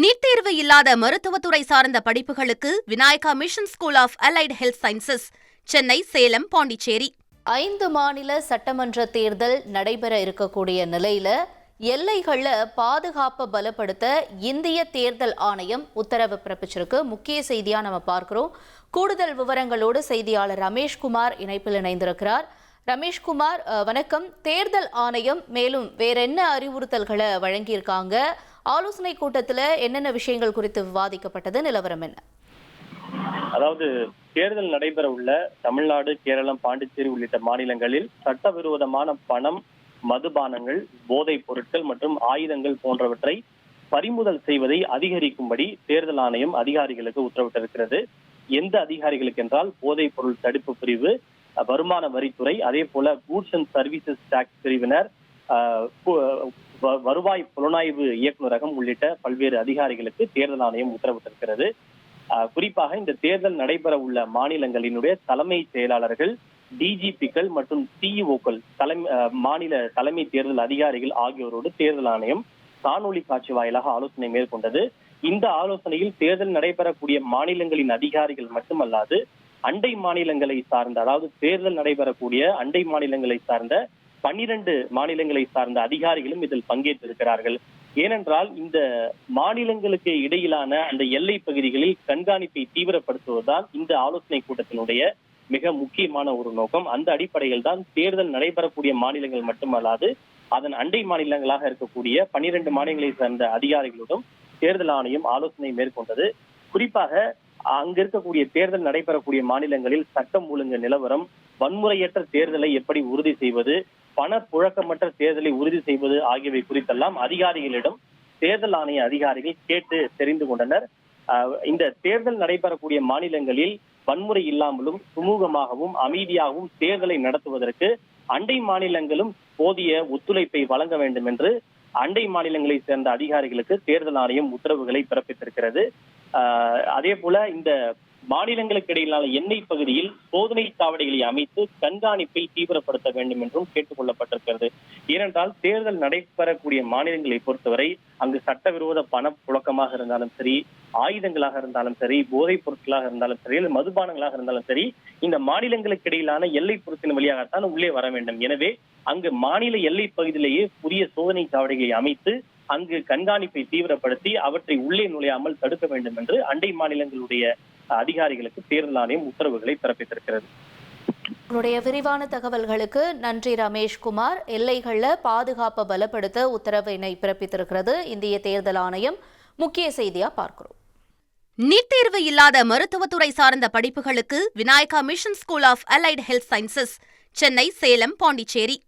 NEET தேர்வு இல்லாத மருத்துவத்துறை சார்ந்த படிப்புகளுக்கு Vinayaka mission school of allied health sciences, Chennai, Salem, Pondicherry. 5 மாநில சட்டமன்ற தேர்தல் நடைபெற இருக்கக்கூடிய நிலையில எல்லைகள்ல பாதுகாப்பை பலப்படுத்த இந்திய தேர்தல் ஆணையம் உத்தரவு பிறப்பிச்சிருக்கு. முக்கிய செய்தியா நம்ம பார்க்கிறோம். கூடுதல் விவரங்களோடு செய்தியாளர் ரமேஷ்குமார் இணைப்பில் இணைந்திருக்கிறார். ரமேஷ்குமார், வணக்கம். தேர்தல் ஆணையம் மேலும் வேற என்ன அறிவுறுத்தல்களை வழங்கியிருக்காங்க? ஆலோசனை கூட்டத்தில் என்னென்ன விஷயங்கள் குறித்து விவாதிக்கப்பட்டது? நிலவரம் என்ன? அதாவது தேர்தல் நடைபெற உள்ள தமிழ்நாடு, கேரளம், பாண்டிச்சேரி உள்ளிட்ட மாநிலங்களில் சட்டவிரோதமான பணம், மதுபானங்கள், போதைப் பொருட்கள் மற்றும் ஆயுதங்கள் போன்றவற்றை பறிமுதல் செய்வதை அதிகரிக்கும்படி தேர்தல் ஆணையம் அதிகாரிகளுக்கு உத்தரவிட்டிருக்கிறது. எந்த அதிகாரிகளுக்கு என்றால் போதைப் பொருள் தடுப்பு பிரிவு, வருமான வரித்துறை, அதே போல கூட்ஸ் அண்ட் சர்வீசஸ் டாக்ஸ் பிரிவினர், வருவாய் புலனாய்வு இயக்குநரகம் உள்ளிட்ட பல்வேறு அதிகாரிகளுக்கு தேர்தல் ஆணையம் உத்தரவிட்டிருக்கிறது. குறிப்பாக இந்த தேர்தல் நடைபெற உள்ள மாநிலங்களினுடைய தலைமை செயலாளர்கள், டிஜிபிக்கள் மற்றும் சிஇஓக்கள், மாநில தலைமை தேர்தல் அதிகாரிகள் ஆகியோரோடு தேர்தல் ஆணையம் காணொலி காட்சி வாயிலாக ஆலோசனை மேற்கொண்டது. இந்த ஆலோசனையில் தேர்தல் நடைபெறக்கூடிய மாநிலங்களின் அதிகாரிகள் மட்டுமல்லாது அண்டை மாநிலங்களை சார்ந்த, அதாவது தேர்தல் நடைபெறக்கூடிய அண்டை மாநிலங்களை சார்ந்த 12 மாநிலங்களை சார்ந்த அதிகாரிகளும் இதில் பங்கேற்றிருக்கிறார்கள். ஏனென்றால் இந்த மாநிலங்களுக்கு இடையிலான அந்த எல்லை பகுதிகளில் கண்காணிப்பை தீவிரப்படுத்துவதுதான் இந்த ஆலோசனை கூட்டத்தினுடைய மிக முக்கியமான ஒரு நோக்கம். அந்த அடிப்படையில் தான் தேர்தல் நடைபெறக்கூடிய மாநிலங்கள் மட்டுமல்லாது அதன் அண்டை மாநிலங்களாக இருக்கக்கூடிய 12 மாநிலங்களை சார்ந்த அதிகாரிகளுடன் தேர்தல் ஆணையம் ஆலோசனை மேற்கொண்டது. குறிப்பாக அங்க இருக்கக்கூடிய தேர்தல் நடைபெறக்கூடிய மாநிலங்களில் சட்டம் ஒழுங்கு நிலவரம், வன்முறையற்ற தேர்தலை எப்படி உறுதி செய்வது, பணப்புழக்கமற்ற தேர்தலை உறுதி செய்வது ஆகியவை குறித்தெல்லாம் அதிகாரிகளிடம் தேர்தல் ஆணைய அதிகாரிகள் கேட்டு தெரிந்து கொண்டனர். இந்த தேர்தல் நடைபெறக்கூடிய மாநிலங்களில் வன்முறை இல்லாமலும் சுமூகமாகவும் அமைதியாகவும் தேர்தலை நடத்துவதற்கு அண்டை மாநிலங்களும் போதிய ஒத்துழைப்பை வழங்க வேண்டும் என்று அண்டை மாநிலங்களை சேர்ந்த அதிகாரிகளுக்கு தேர்தல் ஆணையம் உத்தரவுகளை பிறப்பித்திருக்கிறது. அதே போல இந்த மாநிலங்களுக்கு இடையிலான எண்ணெய் பகுதியில் சோதனை சாவடிகளை அமைத்து கண்காணிப்பை தீவிரப்படுத்த வேண்டும் என்றும் கேட்டுக் கொள்ளப்பட்டிருக்கிறது. ஏனென்றால் தேர்தல் நடைபெறக்கூடிய மாநிலங்களை பொறுத்தவரை அங்கு சட்டவிரோத பணப்புழக்கமாக இருந்தாலும் சரி, ஆயுதங்களாக இருந்தாலும் சரி, போதைப் பொருட்களாக இருந்தாலும் சரி, மதுபானங்களாக இருந்தாலும் சரி, இந்த மாநிலங்களுக்கு இடையிலான எல்லை புறத்தின் வழியாகத்தான் உள்ளே வர வேண்டும். எனவே அங்கு மாநில எல்லை பகுதியிலேயே புதிய சோதனை சாவடிகளை அமைத்து அங்கு கண்காணிப்பை தீவிரப்படுத்தி அவற்றை உள்ளே நுழையாமல் தடுக்க வேண்டும் என்று அண்டை மாநிலங்களுடைய அதிகாரிகளுக்கு தேர்தல் ஆணையம் உத்தரவுகளை பிறப்பித்திருக்கிறது. உங்களுடைய விரிவான தகவல்களுக்கு நன்றி ரமேஷ்குமார். எல்லைகள்ல பாதுகாப்பை பலப்படுத்த உத்தரவினை பிறப்பித்திருக்கிறது இந்திய தேர்தல் ஆணையம். முக்கிய செய்தியா பார்க்கிறோம். நீட் தேர்வு இல்லாத மருத்துவத்துறை சார்ந்த படிப்புகளுக்கு Vinayaka mission school of allied health sciences, Chennai, Salem, Pondicherry.